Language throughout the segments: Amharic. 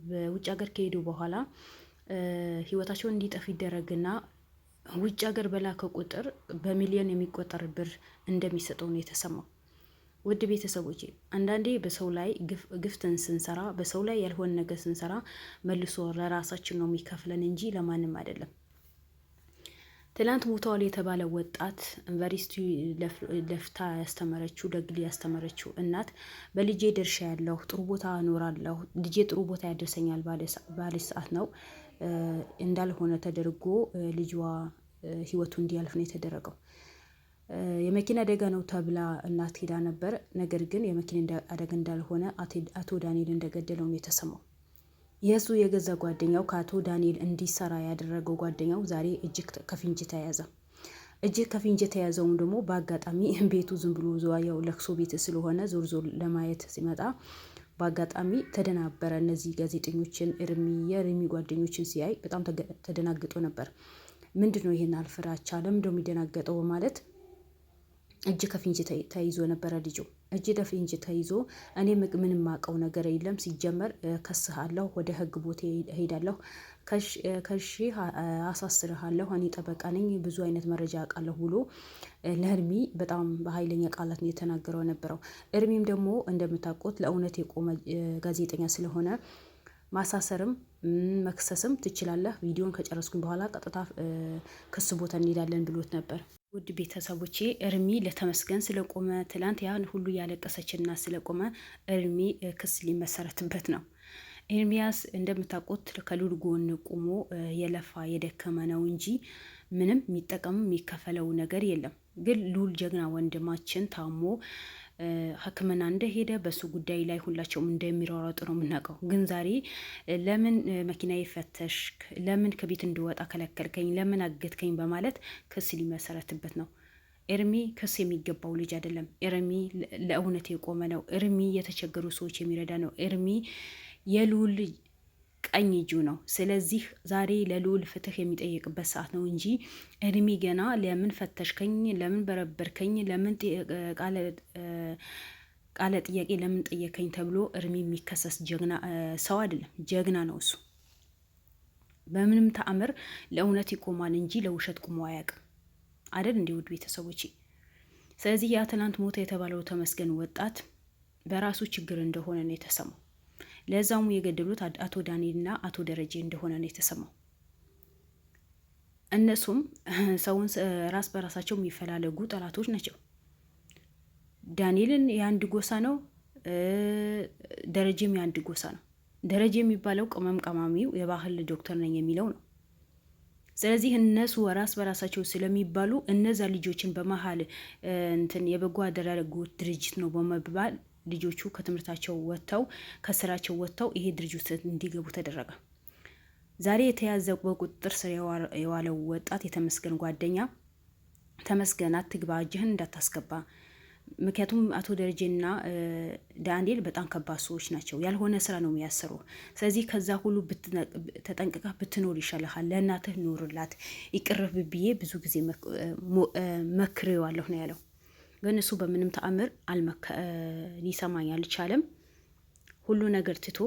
በውጭ ሀገር ከሄዱ በኋላ ህይወታቸውን እንዲጠፍ ይደረግና ውጭ ሀገር በላከ ቁጥር በሚሊዮን የሚቆጠር ብር እንደሚሰጠው ነው የተሰማው። ውድ ቤተሰቦቼ አንዳንዴ በሰው ላይ ግፍትን ስንሰራ፣ በሰው ላይ ያልሆነ ነገር ስንሰራ መልሶ ለራሳችን ነው የሚከፍለን እንጂ ለማንም አይደለም። ትላንት ሞተዋል የተባለ ወጣት ዩኒቨርሲቲ ለፍታ ያስተመረችው ደግሊ ያስተመረችው እናት በልጄ ድርሻ ያለሁ ጥሩ ቦታ እኖራለሁ፣ ልጄ ጥሩ ቦታ ያደርሰኛል ባለች ሰዓት ነው እንዳልሆነ ተደርጎ ልጇ ህይወቱ እንዲያልፍ ነው የተደረገው። የመኪና አደጋ ነው ተብላ እናት ሄዳ ነበር። ነገር ግን የመኪና አደጋ እንዳልሆነ አቶ ዳንኤል እንደገደለው ነው የተሰማው። የእሱ የገዛ ጓደኛው ከአቶ ዳንኤል እንዲሰራ ያደረገው ጓደኛው ዛሬ እጅግ ከፍንጅ ተያዘ። እጅግ ከፍንጅ የተያዘውም ደግሞ በአጋጣሚ ቤቱ ዝም ብሎ ያው ለቅሶ ቤት ስለሆነ ዞር ዞር ለማየት ሲመጣ በአጋጣሚ ተደናበረ። እነዚህ ጋዜጠኞችን የእርሚ ጓደኞችን ሲያይ በጣም ተደናግጦ ነበር። ምንድነው ይሄን አልፍራቻ ለምን ደሞ የሚደናገጠው በማለት እጅ ከፍንጅ ተይዞ ነበረ ልጁ። እጅ ከፍንጅ ተይዞ እኔ ምንም ማቀው ነገር የለም ሲጀመር ከስሃለሁ፣ ወደ ህግ ቦታ ሄዳለሁ፣ ከሺ አሳስርሃለሁ፣ እኔ ጠበቃ ነኝ፣ ብዙ አይነት መረጃ አውቃለሁ ብሎ ለእርሚ በጣም በኃይለኛ ቃላት ነው የተናገረው ነበረው። እርሚም ደግሞ እንደምታውቁት ለእውነት የቆመ ጋዜጠኛ ስለሆነ ማሳሰርም መክሰስም ትችላለህ፣ ቪዲዮን ከጨረስኩኝ በኋላ ቀጥታ ክስ ቦታ እንሄዳለን ብሎት ነበር። ውድ ቤተሰቦቼ እርሚ ለተመስገን ስለቆመ ትላንት ያን ሁሉ ያለቀሰችና ስለቆመ እርሚ ክስ ሊመሰረትበት ነው። ኤርሚያስ እንደምታውቁት ከሉል ጎን ቆሞ የለፋ የደከመ ነው እንጂ ምንም የሚጠቀም የሚከፈለው ነገር የለም። ግን ሉል ጀግና ወንድማችን ታሞ ሕክምና እንደሄደ በሱ ጉዳይ ላይ ሁላቸውም እንደሚሯሯጡ ነው የምናውቀው። ግን ዛሬ ለምን መኪና ይፈተሽክ፣ ለምን ከቤት እንድወጣ ከለከልከኝ፣ ለምን አገትከኝ በማለት ክስ ሊመሰረትበት ነው። ኤርሚ ክስ የሚገባው ልጅ አይደለም። ኤርሚ ለእውነት የቆመ ነው። ኤርሚ የተቸገሩ ሰዎች የሚረዳ ነው። ኤርሚ የሉል ቀኝ እጁ ነው። ስለዚህ ዛሬ ለልዑል ፍትህ የሚጠይቅበት ሰዓት ነው እንጂ እድሜ ገና ለምን ፈተሽከኝ፣ ለምን በረበርከኝ፣ ለምን ቃለ ጥያቄ ለምን ጠየከኝ ተብሎ እድሜ የሚከሰስ ጀግና ሰው አይደለም። ጀግና ነው እሱ። በምንም ተአምር ለእውነት ይቆማል እንጂ ለውሸት ቁሞ አያውቅም አይደል? እንዲህ ውድ ቤተሰቦች፣ ስለዚህ ያ ትናንት ሞተ የተባለው ተመስገን ወጣት በራሱ ችግር እንደሆነ ነው የተሰማው። ለዛሙ የገደሉት አቶ ዳንኤልና አቶ ደረጀ እንደሆነ ነው የተሰማው። እነሱም ሰውን ራስ በራሳቸው የሚፈላለጉ ጠላቶች ናቸው። ዳንኤልን የአንድ ጎሳ ነው፣ ደረጀም የአንድ ጎሳ ነው። ደረጀ የሚባለው ቅመም ቀማሚው የባህል ዶክተር ነኝ የሚለው ነው። ስለዚህ እነሱ ራስ በራሳቸው ስለሚባሉ እነዛ ልጆችን በመሀል የበጎ አድራጎት ድርጅት ነው በመባል ልጆቹ ከትምህርታቸው ወጥተው ከስራቸው ወጥተው ይሄ ድርጅት እንዲገቡ ተደረገ። ዛሬ የተያዘው በቁጥጥር ስር የዋለው ወጣት የተመስገን ጓደኛ ተመስገን አትግባ፣ እጅህን እንዳታስገባ፣ ምክንያቱም አቶ ደረጀና ዳንኤል በጣም ከባድ ሰዎች ናቸው፣ ያልሆነ ስራ ነው የሚያሰሩ። ስለዚህ ከዛ ሁሉ ተጠንቅቃ ብትኖር ይሻልሃል፣ ለእናትህ ኖርላት፣ ይቅርብ ብዬ ብዙ ጊዜ መክሬዋለሁ ነው ያለው። ግን እሱ በምንም ተአምር ሊሰማኝ አልቻለም። ሁሉ ነገር ትቶ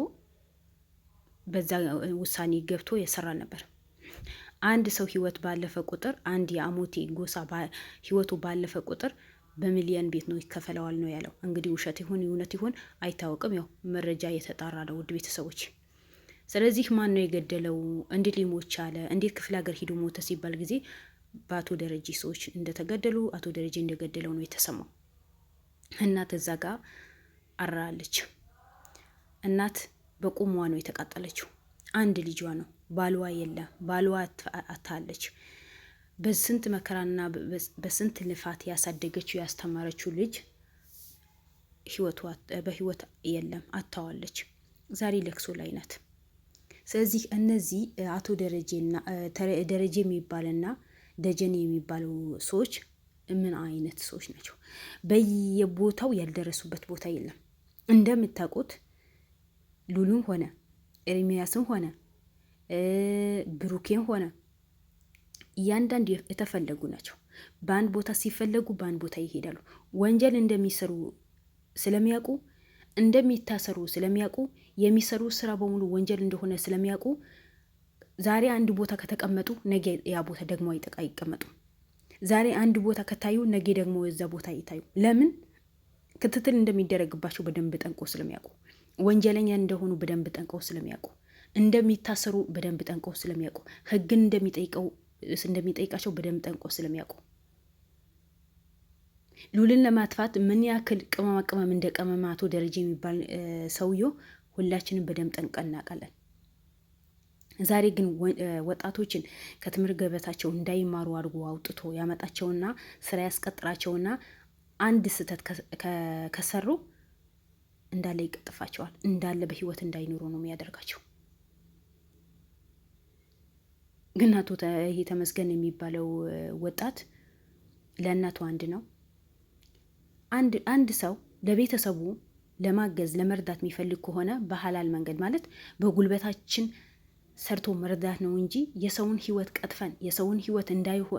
በዛ ውሳኔ ገብቶ የሰራ ነበር። አንድ ሰው ህይወት ባለፈ ቁጥር፣ አንድ የአሞቴ ጎሳ ህይወቱ ባለፈ ቁጥር በሚሊዮን ቤት ነው ይከፈለዋል ነው ያለው። እንግዲህ ውሸት ይሁን እውነት ይሁን አይታወቅም። ያው መረጃ የተጣራ ነው ውድ ቤተሰቦች። ስለዚህ ማን ነው የገደለው? እንዴት ሊሞት ቻለ? እንዴት ክፍለ ሀገር ሂዶ ሞተ ሲባል ጊዜ በአቶ ደረጀ ሰዎች እንደተገደሉ አቶ ደረጀ እንደገደለው ነው የተሰማው። እናት እዛ ጋር አራለች። እናት በቁሟ ነው የተቃጠለችው። አንድ ልጇ ነው፣ ባልዋ የለም። ባልዋ አታለች። በስንት መከራና በስንት ልፋት ያሳደገችው ያስተማረችው ልጅ በህይወት የለም፣ አታዋለች። ዛሬ ለቅሶ ላይ ናት። ስለዚህ እነዚህ አቶ ደረጀ የሚባልና ደጀኔ የሚባሉ ሰዎች ምን አይነት ሰዎች ናቸው? በየቦታው ያልደረሱበት ቦታ የለም። እንደምታውቁት ሉሉም ሆነ ኤርሚያስም ሆነ ብሩኬም ሆነ እያንዳንዱ የተፈለጉ ናቸው። በአንድ ቦታ ሲፈለጉ በአንድ ቦታ ይሄዳሉ። ወንጀል እንደሚሰሩ ስለሚያውቁ እንደሚታሰሩ ስለሚያውቁ የሚሰሩ ስራ በሙሉ ወንጀል እንደሆነ ስለሚያውቁ ዛሬ አንድ ቦታ ከተቀመጡ ነገ ያ ቦታ ደግሞ አይቀመጡ። ዛሬ አንድ ቦታ ከታዩ ነገ ደግሞ የዛ ቦታ ይታዩ። ለምን? ክትትል እንደሚደረግባቸው በደንብ ጠንቆ ስለሚያውቁ፣ ወንጀለኛ እንደሆኑ በደንብ ጠንቀው ስለሚያውቁ፣ እንደሚታሰሩ በደንብ ጠንቀው ስለሚያውቁ፣ ህግን እንደሚጠይቃቸው በደንብ ጠንቀው ስለሚያውቁ ሉልን ለማጥፋት ምን ያክል ቅመማ ቅመም እንደ ቀመማ አቶ ደረጀ የሚባል ሰውዬው ሁላችንም በደንብ ጠንቀን እናውቃለን። ዛሬ ግን ወጣቶችን ከትምህርት ገበታቸው እንዳይማሩ አድርጎ አውጥቶ ያመጣቸውና ስራ ያስቀጥራቸውና አንድ ስህተት ከሰሩ እንዳለ ይቀጥፋቸዋል። እንዳለ በህይወት እንዳይኖሩ ነው የሚያደርጋቸው። ግን አቶ ተመስገን የሚባለው ወጣት ለእናቱ አንድ ነው። አንድ ሰው ለቤተሰቡ ለማገዝ ለመርዳት የሚፈልግ ከሆነ በሐላል መንገድ ማለት በጉልበታችን ሰርቶ መርዳት ነው እንጂ የሰውን ህይወት ቀጥፈን የሰውን ህይወት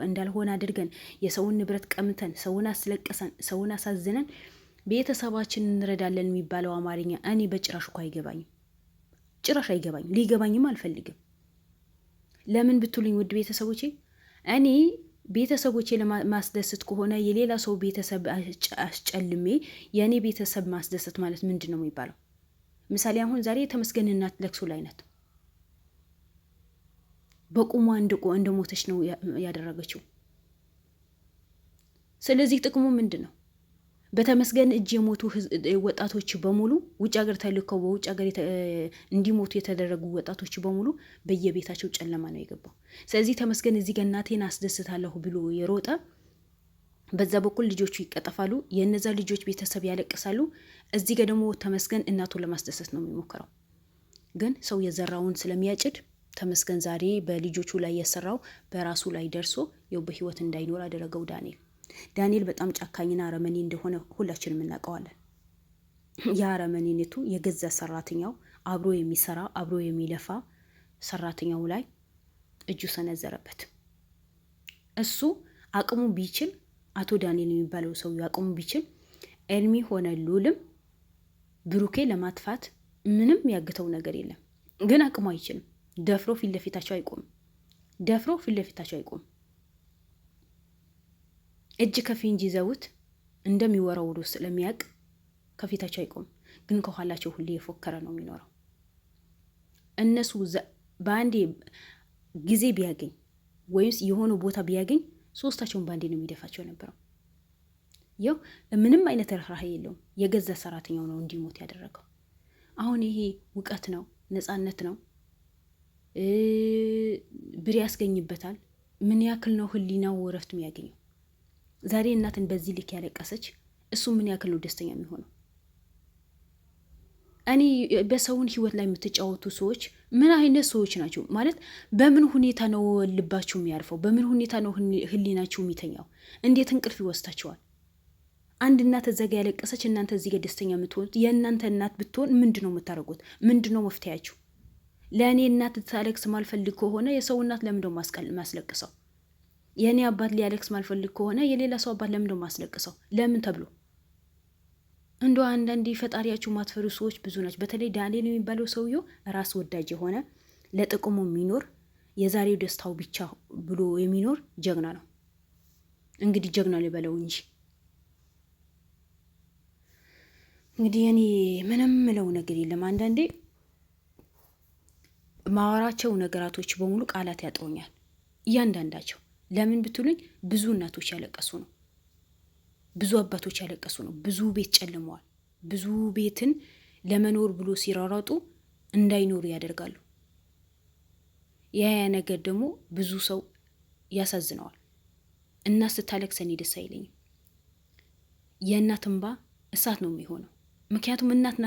እንዳልሆነ አድርገን የሰውን ንብረት ቀምተን ሰውን አስለቅሰን ሰውን አሳዝነን ቤተሰባችን እንረዳለን የሚባለው አማርኛ እኔ በጭራሽ እኮ አይገባኝም። ጭራሽ አይገባኝም። ሊገባኝም አልፈልግም። ለምን ብትሉኝ ውድ ቤተሰቦቼ እኔ ቤተሰቦቼ ለማስደሰት ከሆነ የሌላ ሰው ቤተሰብ አስጨልሜ የእኔ ቤተሰብ ማስደሰት ማለት ምንድን ነው የሚባለው? ምሳሌ አሁን ዛሬ የተመስገን እናት ለቅሶ ላይ ናት። በቁሟ እንደ ሞተች ነው ያደረገችው። ስለዚህ ጥቅሙ ምንድን ነው? በተመስገን እጅ የሞቱ ወጣቶች በሙሉ ውጭ ሀገር ተልከው በውጭ ሀገር እንዲሞቱ የተደረጉ ወጣቶች በሙሉ በየቤታቸው ጨለማ ነው የገባው። ስለዚህ ተመስገን እዚህ ጋር እናቴን አስደስታለሁ ብሎ የሮጠ በዛ በኩል ልጆቹ ይቀጠፋሉ፣ የነዛ ልጆች ቤተሰብ ያለቅሳሉ። እዚህ ጋር ደግሞ ተመስገን እናቱን ለማስደሰት ነው የሚሞክረው። ግን ሰው የዘራውን ስለሚያጭድ ተመስገን ዛሬ በልጆቹ ላይ የሰራው በራሱ ላይ ደርሶ የው በህይወት እንዳይኖር አደረገው። ዳንኤል በጣም ጨካኝና አረመኔ እንደሆነ ሁላችንም እናውቀዋለን። የአረመኔነቱ የገዛ ሰራተኛው አብሮ የሚሰራ አብሮ የሚለፋ ሰራተኛው ላይ እጁ ሰነዘረበት። እሱ አቅሙ ቢችል አቶ ዳንኤል የሚባለው ሰው አቅሙ ቢችል ኤልሚ ሆነ ሉልም ብሩኬ ለማጥፋት ምንም ያግተው ነገር የለም። ግን አቅሙ አይችልም። ደፍሮ ፊት ለፊታቸው አይቆም። እጅ ከፍንጅ ይዘውት እንደሚወረውሩ ስለሚያውቅ ከፊታቸው አይቆም። ግን ከኋላቸው ሁሌ የፎከረ ነው የሚኖረው። እነሱ በአንዴ ጊዜ ቢያገኝ ወይም የሆነ ቦታ ቢያገኝ ሶስታቸውን በአንዴ ነው የሚደፋቸው ነበረው። ያው ምንም አይነት ርህራሄ የለውም። የገዛ ሰራተኛው ነው እንዲሞት ያደረገው። አሁን ይሄ ውቀት ነው፣ ነፃነት ነው፣ ብር ያስገኝበታል። ምን ያክል ነው ህሊናው እረፍት የሚያገኘው? ዛሬ እናትን በዚህ ልክ ያለቀሰች እሱ ምን ያክል ነው ደስተኛ የሚሆነው? እኔ በሰውን ህይወት ላይ የምትጫወቱ ሰዎች ምን አይነት ሰዎች ናቸው? ማለት በምን ሁኔታ ነው ልባችሁ የሚያርፈው? በምን ሁኔታ ነው ህሊናችሁ የሚተኛው? እንዴት እንቅልፍ ይወስዳችኋል? አንድ እናት እዛ ጋ ያለቀሰች እናንተ እዚህ ጋር ደስተኛ የምትሆኑት የእናንተ እናት ብትሆን ምንድን ነው የምታደርጉት? ምንድን ነው መፍትያችሁ? ለእኔ እናት ታለቅስ ማልፈልግ ከሆነ የሰው እናት ለምንድን ነው ማስለቅሰው? የእኔ አባት ሊያለቅስ ማልፈልግ ከሆነ የሌላ ሰው አባት ለምንድን ነው ማስለቅሰው? ለምን ተብሎ እንደ አንዳንድ ፈጣሪያችሁ ማትፈሩ ሰዎች ብዙ ናቸው። በተለይ ዳንኤል የሚባለው ሰውየው ራስ ወዳጅ የሆነ ለጥቅሙ የሚኖር የዛሬው ደስታው ብቻ ብሎ የሚኖር ጀግና ነው። እንግዲህ ጀግና ልበለው እንጂ እንግዲህ እኔ ምንም ምለው ነገር የለም። አንዳንዴ ማወራቸው ነገራቶች በሙሉ ቃላት ያጥሩኛል እያንዳንዳቸው። ለምን ብትሉኝ ብዙ እናቶች ያለቀሱ ነው፣ ብዙ አባቶች ያለቀሱ ነው። ብዙ ቤት ጨልመዋል። ብዙ ቤትን ለመኖር ብሎ ሲራራጡ እንዳይኖሩ ያደርጋሉ። ያ ነገር ደግሞ ብዙ ሰው ያሳዝነዋል። እናት ስታለቅስ እኔ ደስ አይለኝም። የእናት እንባ እሳት ነው የሚሆነው። ምክንያቱም እናት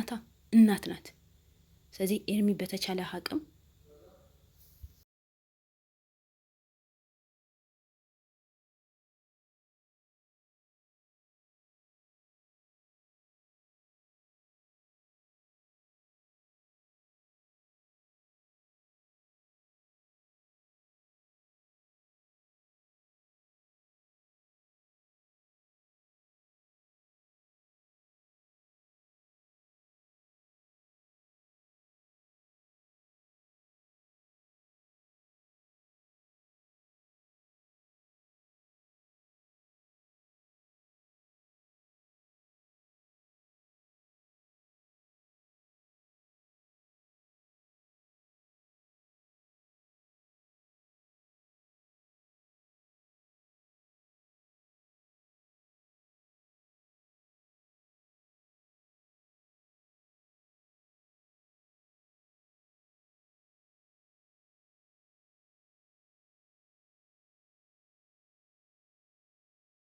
ናት። ስለዚህ ኤርሚ በተቻለ አቅም